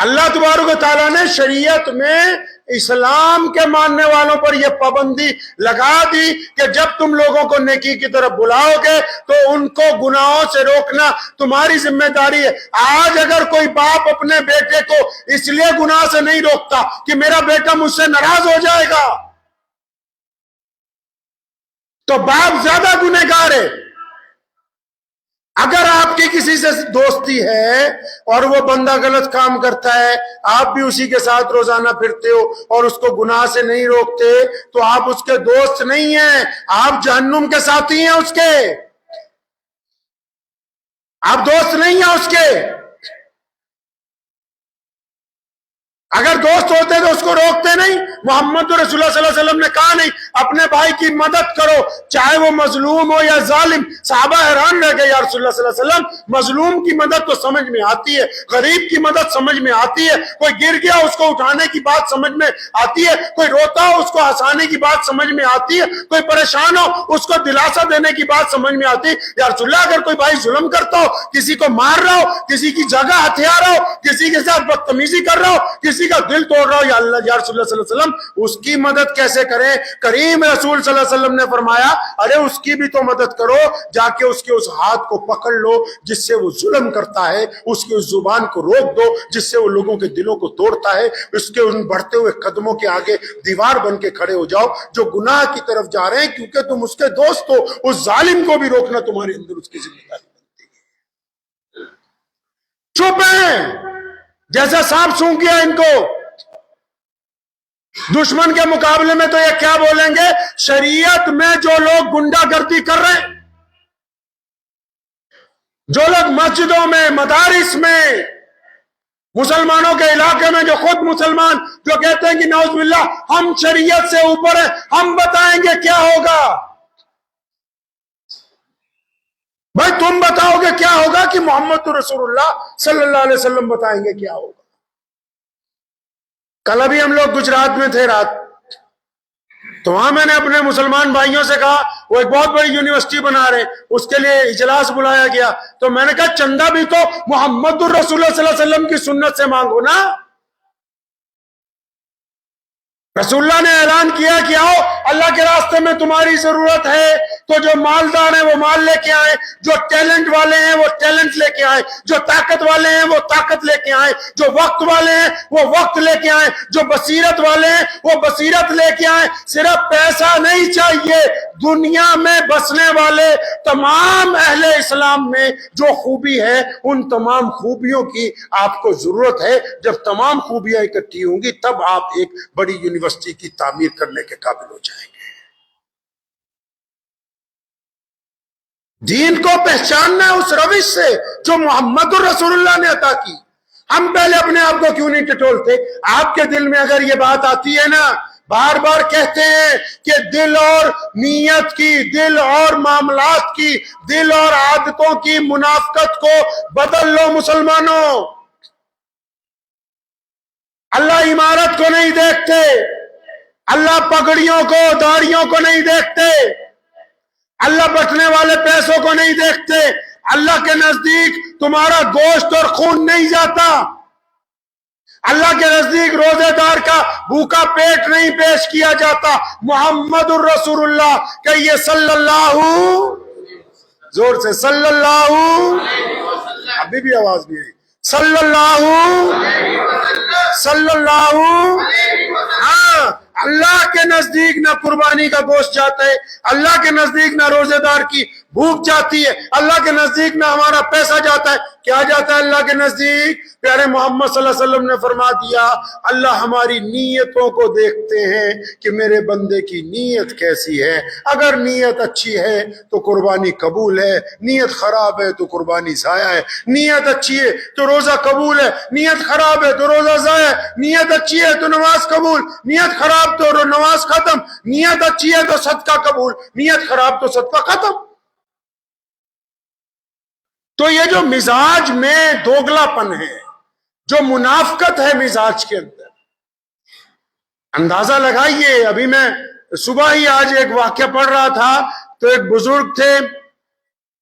اللہ تبارک و تعالیٰ نے شریعت میں اسلام کے ماننے والوں پر یہ پابندی لگا دی کہ جب تم لوگوں کو نیکی کی طرف بلاؤ گے تو ان کو گناہوں سے روکنا تمہاری ذمہ داری ہے۔ آج اگر کوئی باپ اپنے بیٹے کو اس لیے گناہ سے نہیں روکتا کہ میرا بیٹا مجھ سے ناراض ہو جائے گا تو باپ زیادہ گنہگار ہے۔ اگر آپ کی کسی سے دوستی ہے اور وہ بندہ غلط کام کرتا ہے، آپ بھی اسی کے ساتھ روزانہ پھرتے ہو اور اس کو گناہ سے نہیں روکتے تو آپ اس کے دوست نہیں ہیں، آپ جہنم کے ساتھی ہیں اس کے، آپ دوست نہیں ہیں اس کے۔ اگر دوست ہوتے تو اس کو روکتے نہیں۔ محمد رسول اللہ صلی اللہ علیہ وسلم نے کہا نہیں اپنے بھائی کی مدد کرو چاہے وہ مظلوم ہو یا ظالم۔ صحابہ حیران رہ گئے، یا رسول اللہ صلی اللہ علیہ وسلم مظلوم کی مدد تو سمجھ میں آتی ہے، غریب کی مدد سمجھ میں آتی ہے، کوئی گر گیا اس کو اٹھانے کی بات سمجھ میں آتی ہے، کوئی روتا ہو اس کو ہنسانے کی بات سمجھ میں آتی ہے، کوئی پریشان ہو اس کو دلاسا دینے کی بات سمجھ میں آتی ہے۔ یا رسول اللہ اگر کوئی بھائی ظلم کرتا ہو، کسی کو مار رہا ہو، کسی کی جگہ ہتھیار ہو، کسی کے ساتھ بدتمیزی کر رہا ہو، کسی کا دل توڑ رہا ہو، یا اللہ یا رسول اللہ صلی اللہ علیہ وسلم اس کی مدد کیسے کریں؟ کریم رسول صلی اللہ علیہ وسلم نے فرمایا ارے اس کی بھی تو مدد کرو، جا کے اس کے اس ہاتھ کو پکڑ لو جس سے وہ ظلم کرتا ہے، اس کی اس زبان کو روک دو جس سے وہ لوگوں کے دلوں کو توڑتا ہے، اس کے ان بڑھتے ہوئے قدموں کے آگے دیوار بن کے کھڑے ہو جاؤ جو گناہ کی طرف جا رہے ہیں، کیونکہ تم اس کے دوست ہو۔ اس ظالم کو بھی روکنا تمہارے اندر اس کی ذمہ داری بنتی ہے۔ چپ ہیں جیسا سانپ سونگھ گیا ان کو۔ دشمن کے مقابلے میں تو یہ کیا بولیں گے؟ شریعت میں جو لوگ گنڈا گردی کر رہے ہیں، جو لوگ مسجدوں میں مدارس میں مسلمانوں کے علاقے میں جو خود مسلمان جو کہتے ہیں کہ نعوذ باللہ ہم شریعت سے اوپر ہیں، ہم بتائیں گے کیا ہوگا۔ بھائی تم بتاؤ گے کیا ہوگا کہ محمد رسول اللہ صلی اللہ علیہ وسلم بتائیں گے کیا ہوگا؟ کل ابھی ہم لوگ گجرات میں تھے رات، تو وہاں میں نے اپنے مسلمان بھائیوں سے کہا وہ ایک بہت بڑی یونیورسٹی بنا رہے، اس کے لیے اجلاس بلایا گیا، تو میں نے کہا چندہ بھی تو محمد الرسول اللہ صلی اللہ علیہ وسلم کی سنت سے مانگو نا۔ رسول اللہ نے اعلان کیا کہ آؤ اللہ کے راستے میں تمہاری ضرورت ہے تو جو مالدار ہیں وہ مال لے کے آئیں، جو ٹیلنٹ والے ہیں وہ ٹیلنٹ لے کے آئیں، جو طاقت والے ہیں وہ طاقت لے کے آئیں، جو وقت والے ہیں وہ وقت لے کے آئیں، جو بصیرت والے ہیں وہ بصیرت لے کے آئیں۔ صرف پیسہ نہیں چاہیے، دنیا میں بسنے والے تمام اہل اسلام میں جو خوبی ہے ان تمام خوبیوں کی آپ کو ضرورت ہے۔ جب تمام خوبیاں اکٹھی ہوں گی تب آپ ایک بڑی یونیورسٹی کی تعمیر کرنے کے قابل ہو جائیں گے۔ دین کو پہچاننا ہے اس روش سے جو محمد الرسول اللہ نے عطا کی۔ ہم پہلے اپنے آپ کو کیوں نہیں ٹٹولتے؟ آپ کے دل میں اگر یہ بات آتی ہے نا، بار بار کہتے ہیں کہ دل اور نیت کی، دل اور معاملات کی، دل اور عادتوں کی منافقت کو بدل لو مسلمانوں۔ اللہ عمارت کو نہیں دیکھتے، اللہ پگڑیوں کو داڑھیوں کو نہیں دیکھتے، اللہ بٹنے والے پیسوں کو نہیں دیکھتے۔ اللہ کے نزدیک تمہارا گوشت اور خون نہیں جاتا، اللہ کے نزدیک روزے دار کا بھوکا پیٹ نہیں پیش کیا جاتا۔ محمد الرسول اللہ کہیے صلی اللہ، زور سے صلی اللہ، ابھی بھی آواز نہیں آئی، صلی اللہ صلی اللہ۔ ہاں اللہ کے نزدیک نہ قربانی کا گوشت جاتا ہے، اللہ کے نزدیک نہ روزے دار کی بھوک جاتی ہے، اللہ کے نزدیک نہ ہمارا پیسہ جاتا ہے۔ کیا جاتا ہے اللہ کے نزدیک؟ پیارے محمد صلی اللہ علیہ وسلم نے فرما دیا اللہ ہماری نیتوں کو دیکھتے ہیں کہ میرے بندے کی نیت کیسی ہے۔ اگر نیت اچھی ہے تو قربانی قبول ہے، نیت خراب ہے تو قربانی ضائع ہے۔ نیت اچھی ہے تو روزہ قبول ہے، نیت خراب ہے تو روزہ ضائع ہے۔ نیت اچھی ہے تو نماز قبول، نیت خراب تو نماز ختم، نیت اچھی ہے تو صدقہ قبول، نیت خراب تو صدقہ ختم۔ تو یہ جو مزاج میں دوگلا پن ہے، جو منافقت ہے مزاج کے اندر، اندازہ لگائیے۔ ابھی میں صبح ہی آج ایک واقعہ پڑھ رہا تھا، تو ایک بزرگ تھے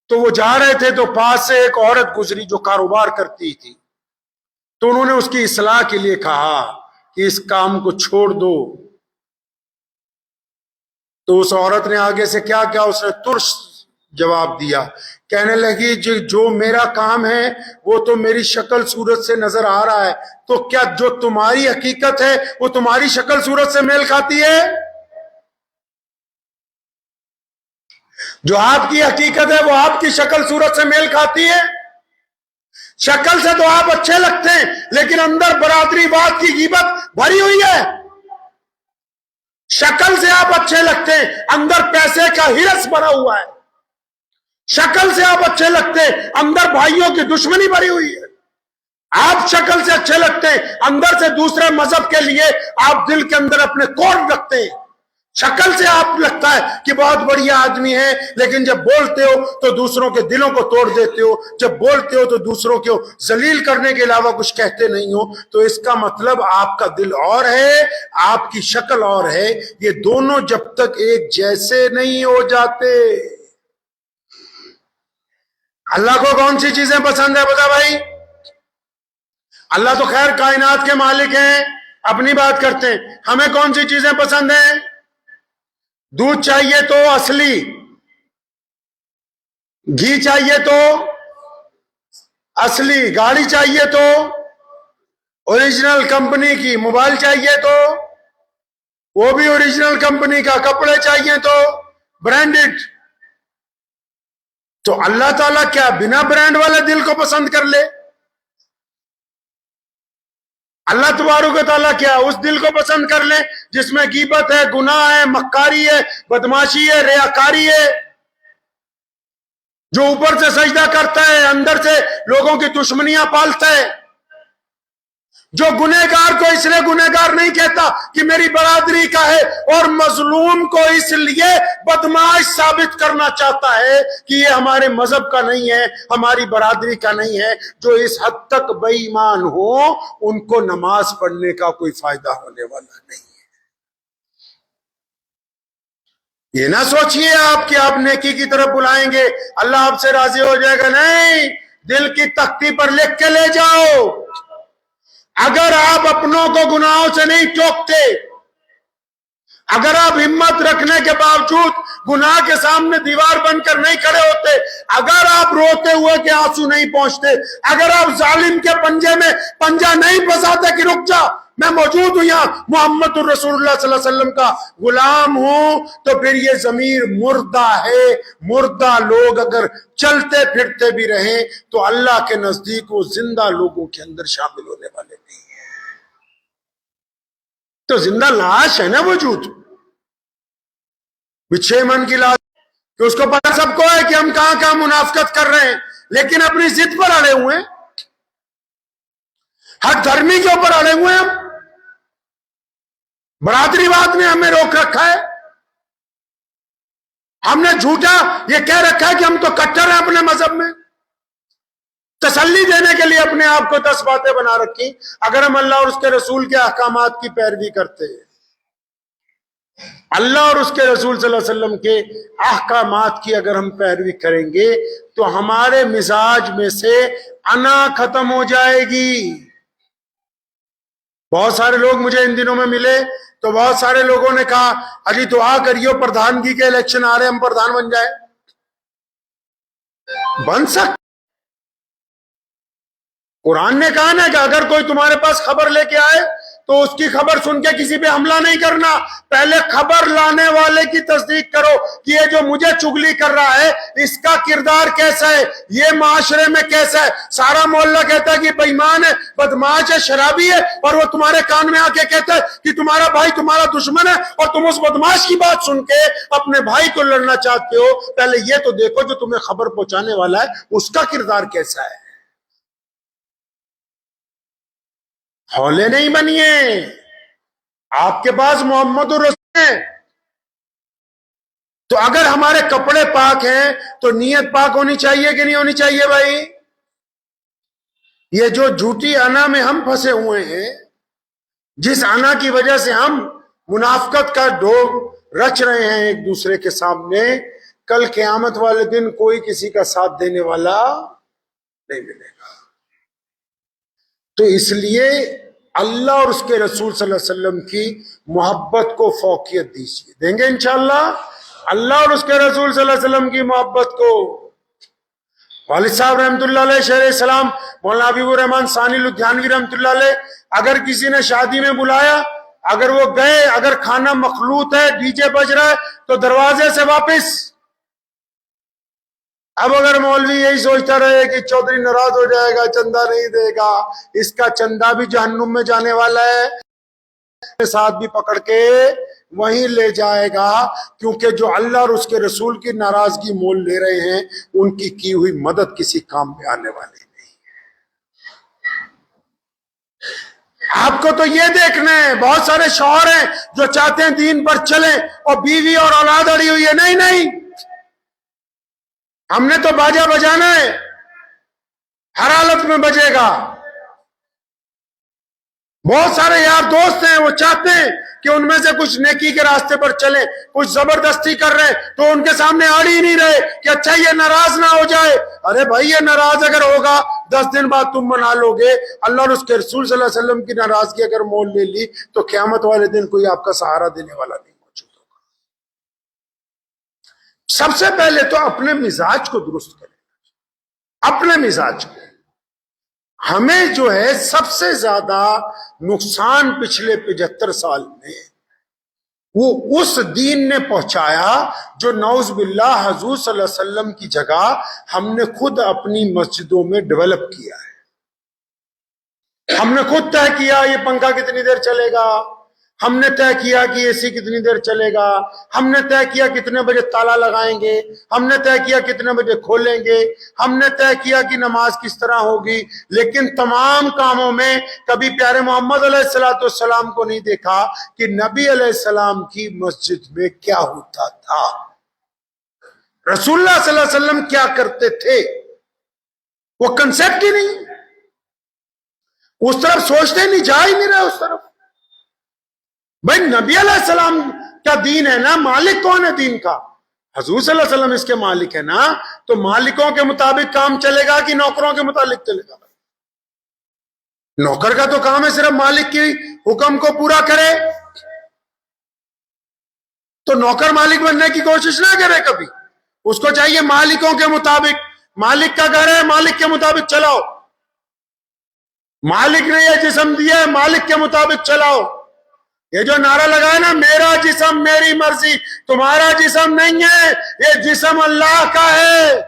تو وہ جا رہے تھے تو پاس سے ایک عورت گزری جو کاروبار کرتی تھی، تو انہوں نے اس کی اصلاح کے لیے کہا کہ اس کام کو چھوڑ دو. تو اس عورت نے آگے سے کیا کیا، اس نے ترس جواب دیا. کہنے لگی جو میرا کام ہے وہ تو میری شکل صورت سے نظر آ رہا ہے، تو کیا جو تمہاری حقیقت ہے وہ تمہاری شکل صورت سے میل کھاتی ہے؟ جو آپ کی حقیقت ہے وہ آپ کی شکل صورت سے میل کھاتی ہے؟ شکل سے تو آپ اچھے لگتے ہیں لیکن اندر برادری واد کی غیبت بھری ہوئی ہے. شکل سے آپ اچھے لگتے ہیں، اندر پیسے کا ہرس بھرا ہوا ہے. شکل سے آپ اچھے لگتے ہیں، اندر بھائیوں کی دشمنی بھری ہوئی ہے. آپ شکل سے اچھے لگتے ہیں، اندر سے دوسرے مذہب کے لیے آپ دل کے اندر اپنے کوڈ رکھتے ہیں. شکل سے آپ لگتا ہے کہ بہت بڑھیا آدمی ہے، لیکن جب بولتے ہو تو دوسروں کے دلوں کو توڑ دیتے ہو. جب بولتے ہو تو دوسروں کو ذلیل کرنے کے علاوہ کچھ کہتے نہیں ہو. تو اس کا مطلب آپ کا دل اور ہے، آپ کی شکل اور ہے. یہ دونوں جب تک ایک جیسے نہیں ہو جاتے. اللہ کو کون سی چیزیں پسند ہے بتا بھائی؟ اللہ تو خیر کائنات کے مالک ہیں، اپنی بات کرتے ہیں. ہمیں کون سی چیزیں پسند ہیں؟ دودھ چاہیے تو اصلی، گھی چاہیے تو اصلی، گاڑی چاہیے تو اوریجنل کمپنی کی، موبائل چاہیے تو وہ بھی اوریجنل کمپنی کا، کپڑے چاہیے تو برانڈڈ. تو اللہ تعالیٰ کیا بنا برانڈ والے دل کو پسند کر لے؟ اللہ تبارک و تعالیٰ کیا اس دل کو پسند کر لے جس میں غیبت ہے، گناہ ہے، مکاری ہے، بدماشی ہے، ریاکاری ہے، جو اوپر سے سجدہ کرتا ہے اندر سے لوگوں کی دشمنیاں پالتا ہے، جو گنہگار کو اس لیے گنہگار نہیں کہتا کہ میری برادری کا ہے، اور مظلوم کو اس لیے بدماش ثابت کرنا چاہتا ہے کہ یہ ہمارے مذہب کا نہیں ہے، ہماری برادری کا نہیں ہے. جو اس حد تک بے ایمان ہو ان کو نماز پڑھنے کا کوئی فائدہ ہونے والا نہیں ہے. یہ نہ سوچئے آپ کہ آپ نیکی کی طرف بلائیں گے اللہ آپ سے راضی ہو جائے گا. نہیں، دل کی تختی پر لکھ کے لے جاؤ. اگر آپ اپنوں کو گناہوں سے نہیں ٹوکتے، اگر آپ ہمت رکھنے کے باوجود گناہ کے سامنے دیوار بن کر نہیں کھڑے ہوتے، اگر آپ روتے ہوئے کے آنسو نہیں پہنچتے، اگر آپ ظالم کے پنجے میں پنجہ نہیں پھنساتے کہ رک جا میں موجود ہوں یہاں، محمد الرسول اللہ صلی اللہ علیہ وسلم کا غلام ہوں، تو پھر یہ ضمیر مردہ ہے. مردہ لوگ اگر چلتے پھرتے بھی رہیں تو اللہ کے نزدیک وہ زندہ لوگوں کے اندر شامل ہونے والے نہیں ہیں. تو زندہ لاش ہے نا وجود، بچھے من کی لاش، کہ اس کو پتا سب کو ہے کہ ہم کہاں کہاں منافقت کر رہے ہیں، لیکن اپنی ضد پر اڑے ہوئے ہیں، حق دھرمی کے اوپر اڑے ہوئے ہیں. ہم برادری واد نے ہمیں روک رکھا ہے، ہم نے جھوٹا یہ کہہ رکھا ہے کہ ہم تو کٹر ہیں اپنے مذہب میں، تسلی دینے کے لیے اپنے آپ کو 10 باتیں بنا رکھی. اگر ہم اللہ اور اس کے رسول کے احکامات کی پیروی کرتے ہیں، اللہ اور اس کے رسول صلی اللہ علیہ وسلم کے احکامات کی اگر ہم پیروی کریں گے تو ہمارے مزاج میں سے انا ختم ہو جائے گی. بہت سارے لوگ مجھے ان دنوں میں ملے تو بہت سارے لوگوں نے کہا اجی دعا کریو پردھانگی کے الیکشن آ رہے ہم پردھان بن جائے. بن سکتے، قرآن نے کہا نا کہ اگر کوئی تمہارے پاس خبر لے کے آئے تو اس کی خبر سن کے کسی پہ حملہ نہیں کرنا، پہلے خبر لانے والے کی تصدیق کرو کہ یہ جو مجھے چغلی کر رہا ہے اس کا کردار کیسا ہے، یہ معاشرے میں کیسا ہے. سارا محلہ کہتا ہے کہ بے ایمان ہے، بدمعاش ہے، شرابی ہے، اور وہ تمہارے کان میں آ کے کہتا ہے کہ تمہارا بھائی تمہارا دشمن ہے، اور تم اس بدمعاش کی بات سن کے اپنے بھائی کو لڑنا چاہتے ہو. پہلے یہ تو دیکھو جو تمہیں خبر پہنچانے والا ہے اس کا کردار کیسا ہے. ہولے نہیں بنیے، آپ کے پاس محمد الرسول ہے. تو اگر ہمارے کپڑے پاک ہیں تو نیت پاک ہونی چاہیے کہ نہیں ہونی چاہیے بھائی؟ یہ جو جھوٹی انا میں ہم پھنسے ہوئے ہیں، جس انا کی وجہ سے ہم منافقت کا ڈھوگ رچ رہے ہیں ایک دوسرے کے سامنے، کل قیامت والے دن کوئی کسی کا ساتھ دینے والا نہیں ملے گا. تو اس لیے اللہ اور اس کے رسول صلی اللہ علیہ وسلم کی محبت کو فوقیت دیجیے. دیں گے انشاءاللہ؟ اللہ اور اس کے رسول صلی اللہ علیہ وسلم کی محبت کو. والد صاحب رحمۃ اللہ علیہ شیخ اسلام مولانا حبیب الرحمان ثانی لدھیانوی رحمۃ اللہ علیہ، اگر کسی نے شادی میں بلایا، اگر وہ گئے، اگر کھانا مخلوط ہے، ڈی جے بج رہا ہے، تو دروازے سے واپس. اب اگر مولوی یہی سوچتا رہے کہ چودھری ناراض ہو جائے گا، چندہ نہیں دے گا، اس کا چندہ بھی جہنم میں جانے والا ہے، ساتھ بھی پکڑ کے وہیں لے جائے گا، کیونکہ جو اللہ اور اس کے رسول کی ناراضگی مول لے رہے ہیں، ان کی ہوئی مدد کسی کام میں آنے والی نہیں. آپ کو تو یہ دیکھنا ہے، بہت سارے شوہر ہیں جو چاہتے ہیں دین پر چلیں اور بیوی اور اولاد اڑی ہوئی ہے. نہیں نہیں، ہم نے تو باجا بجانا ہے، ہر حالت میں بجے گا. بہت سارے یار دوست ہیں، وہ چاہتے ہیں کہ ان میں سے کچھ نیکی کے راستے پر چلیں، کچھ زبردستی کر رہے تو ان کے سامنے آڑ ہی نہیں رہے کہ اچھا یہ ناراض نہ ہو جائے. ارے بھائی، یہ ناراض اگر ہوگا 10 دن بعد تم منا لو گے. اللہ اور اس کے رسول صلی اللہ علیہ وسلم کی ناراضگی اگر مول لے لی تو قیامت والے دن کوئی آپ کا سہارا دینے والا نہیں موجود ہوگا. سب سے پہلے تو اپنے مزاج کو درست کریں، اپنے مزاج کو. ہمیں جو ہے سب سے زیادہ نقصان پچھلے 75 سال میں وہ اس دین نے پہنچایا جو نعوذ باللہ حضور صلی اللہ علیہ وسلم کی جگہ ہم نے خود اپنی مسجدوں میں ڈیولپ کیا ہے. ہم نے خود طے کیا یہ پنکھا کتنی دیر چلے گا، ہم نے طے کیا کہ اے سی کتنی دیر چلے گا، ہم نے طے کیا کتنے بجے تالا لگائیں گے، ہم نے طے کیا کتنے بجے کھولیں گے، ہم نے طے کیا کہ نماز کس طرح ہوگی. لیکن تمام کاموں میں کبھی پیارے محمد علیہ السلام کو نہیں دیکھا کہ نبی علیہ السلام کی مسجد میں کیا ہوتا تھا، رسول اللہ صلی اللہ علیہ وسلم کیا کرتے تھے. وہ کنسیپٹ ہی نہیں، اس طرف سوچتے نہیں، جا ہی نہیں رہے اس طرف. بھائی نبی علیہ السلام کا دین ہے نا، مالک کون ہے دین کا؟ حضور صلی اللہ علیہ وسلم اس کے مالک ہے نا. تو مالکوں کے مطابق کام چلے گا کہ نوکروں کے مطابق چلے گا؟ نوکر کا تو کام ہے صرف مالک کی حکم کو پورا کرے. تو نوکر مالک بننے کی کوشش نہ کرے کبھی، اس کو چاہیے مالکوں کے مطابق، مالک کا گھر ہے مالک کے مطابق چلاؤ، مالک نے یہ جسم دیا ہے مالک کے مطابق چلاؤ. یہ جو نعرہ لگا نا میرا جسم میری مرضی، تمہارا جسم نہیں ہے، یہ جسم اللہ کا ہے،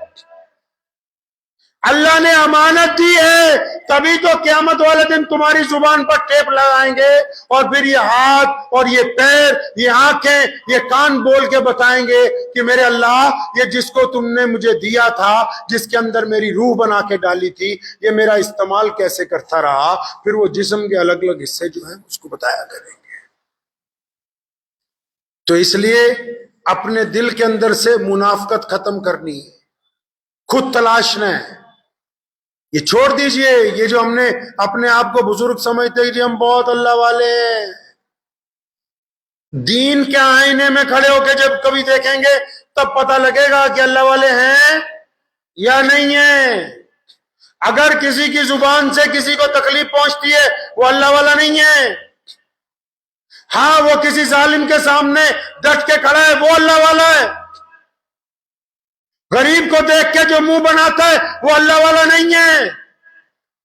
اللہ نے امانت دی ہے. تبھی تو قیامت والے دن تمہاری زبان پر ٹیپ لگائیں گے اور پھر یہ ہاتھ اور یہ پیر، یہ آنکھیں، یہ کان بول کے بتائیں گے کہ میرے اللہ، یہ جس کو تم نے مجھے دیا تھا، جس کے اندر میری روح بنا کے ڈالی تھی، یہ میرا استعمال کیسے کرتا رہا. پھر وہ جسم کے الگ الگ حصے جو ہیں اس کو بتایا کریں گے. تو اس لیے اپنے دل کے اندر سے منافقت ختم کرنی ہے، خود تلاشنا ہے. یہ چھوڑ دیجئے یہ جو ہم نے اپنے آپ کو بزرگ سمجھتے ہیں جی ہم بہت اللہ والے ہیں. دین کے آئینے میں کھڑے ہو کے جب کبھی دیکھیں گے تب پتہ لگے گا کہ اللہ والے ہیں یا نہیں ہیں. اگر کسی کی زبان سے کسی کو تکلیف پہنچتی ہے وہ اللہ والا نہیں ہے. ہاں وہ کسی ظالم کے سامنے ڈٹ کے کھڑا ہے وہ اللہ والا ہے. غریب کو دیکھ کے جو منہ بناتا ہے وہ اللہ والا نہیں ہے.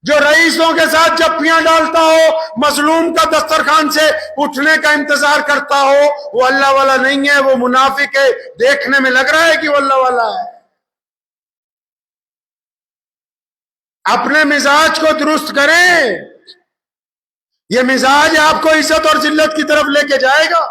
جو رئیسوں کے ساتھ جپیاں ڈالتا ہو، مظلوم کا دسترخوان سے اٹھنے کا انتظار کرتا ہو، وہ اللہ والا نہیں ہے، وہ منافق ہے. دیکھنے میں لگ رہا ہے کہ وہ اللہ والا ہے. اپنے مزاج کو درست کریں، یہ مزاج آپ کو عزت اور ذلت کی طرف لے کے جائے گا.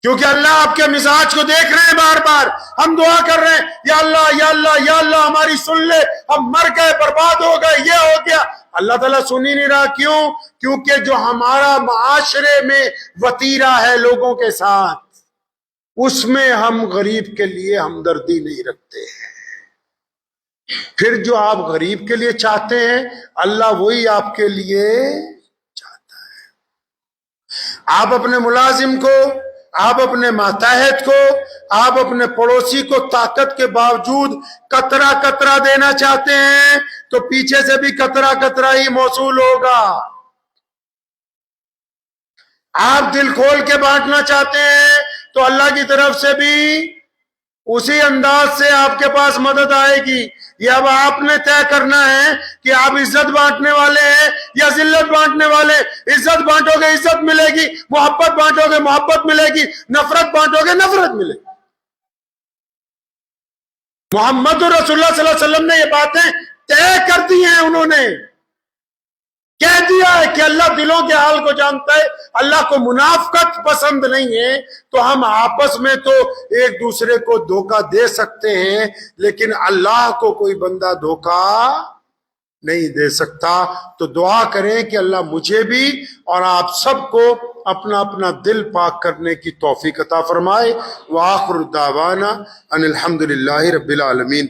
کیونکہ اللہ آپ کے مزاج کو دیکھ رہے ہیں. بار بار ہم دعا کر رہے ہیں یا اللہ یا اللہ یا اللہ ہماری سن لے، ہم مر گئے، برباد ہو گئے، یہ ہو گیا. اللہ تعالیٰ سن ہی نہیں رہا. کیوں؟ کیونکہ جو ہمارا معاشرے میں وتیرہ ہے لوگوں کے ساتھ، اس میں ہم غریب کے لیے ہمدردی نہیں رکھتے ہیں. پھر جو آپ غریب کے لیے چاہتے ہیں اللہ وہی آپ کے لیے چاہتا ہے. آپ اپنے ملازم کو آپ اپنے ماتحت کو، آپ اپنے پڑوسی کو طاقت کے باوجود قطرہ قطرہ دینا چاہتے ہیں تو پیچھے سے بھی قطرہ قطرہ ہی موصول ہوگا۔ آپ دل کھول کے بانٹنا چاہتے ہیں تو اللہ کی طرف سے بھی اسی انداز سے آپ کے پاس مدد آئے گی۔ یہ اب آپ نے طے کرنا ہے کہ آپ عزت بانٹنے والے ہیں یا ذلت بانٹنے والے۔ عزت بانٹو گے عزت ملے گی، محبت بانٹو گے محبت ملے گی، نفرت بانٹو گے نفرت ملے گی۔ محمد رسول اللہ صلی اللہ علیہ وسلم نے یہ باتیں طے کر دی ہیں، انہوں نے کہہ دیا ہے کہ اللہ دلوں کے حال کو جانتا ہے، اللہ کو منافقت پسند نہیں ہے، تو ہم آپس میں تو ایک دوسرے کو دھوکہ دے سکتے ہیں لیکن اللہ کو کوئی بندہ دھوکہ نہیں دے سکتا۔ تو دعا کریں کہ اللہ مجھے بھی اور آپ سب کو اپنا اپنا دل پاک کرنے کی توفیق عطا فرمائے۔ وآخر دعوانا ان الحمدللہ رب العالمین۔